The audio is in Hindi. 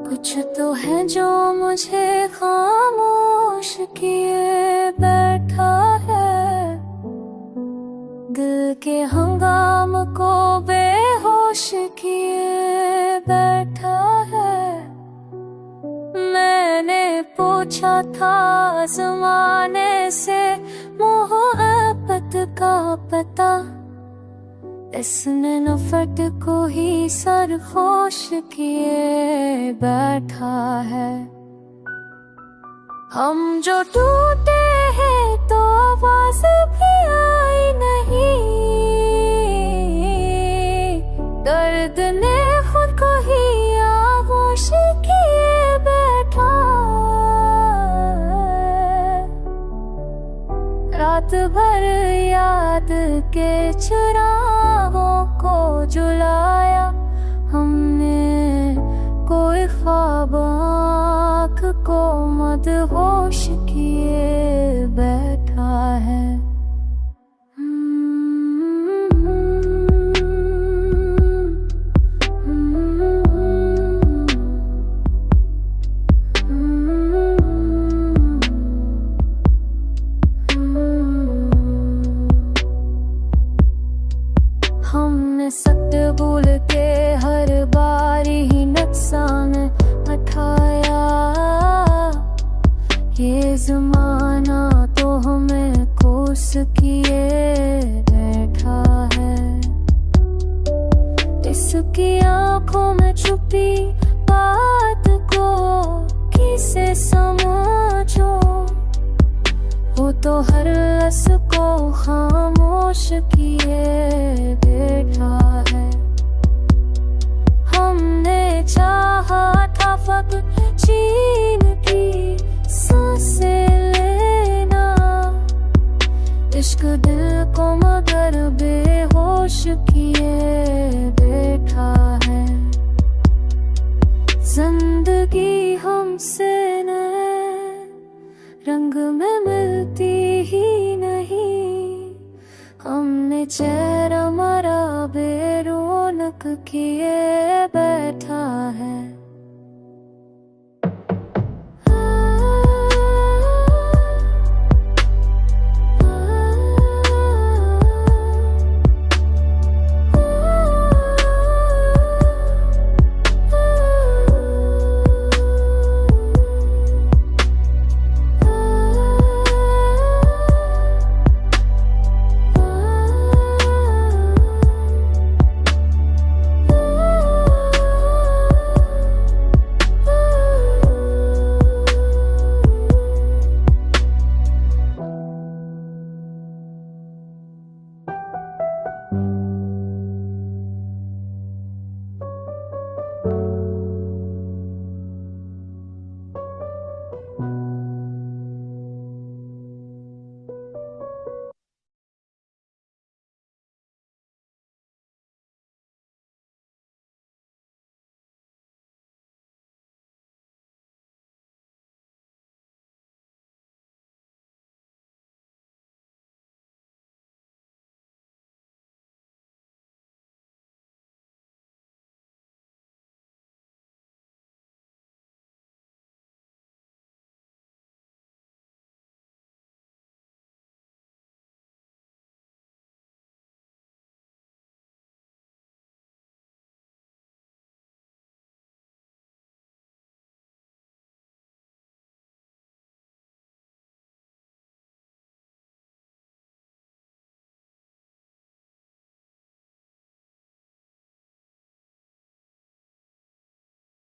कुछ तो है जो मुझे खामोश किए बैठा है, दिल के हंगाम को बेहोश किए बैठा है। मैंने पूछा था ज़माने से मोहब्बत का पता, इसने नफरत को ही सरखोश किए बैठा है। हम जो टूटे हैं तो आवाज भी आई नहीं, दर्द ने खुद को ही आगोश किए बैठा है। रात भर याद के चिरागों को जुलाया हमने, कोई ख्वाब आँख को मदहोश किए बैठा है। हमने सख्त भूल के हर बारी ही नुकसान उठाया, ये ज़माना तो हमें कोस किए बैठा है। इसकी आंखों में छुपी बात को किसे समझो, वो तो हर रस को खामोश किए बैठा है। हमने चाहा था फक्त चीन की सांसें लेना, इश्क दिल को मगर बेहोश किए बैठा है। जिंदगी हमसे रंग में मिलती ही नहीं, हमने चेहरा मरा बेरौनक किए बैठा है।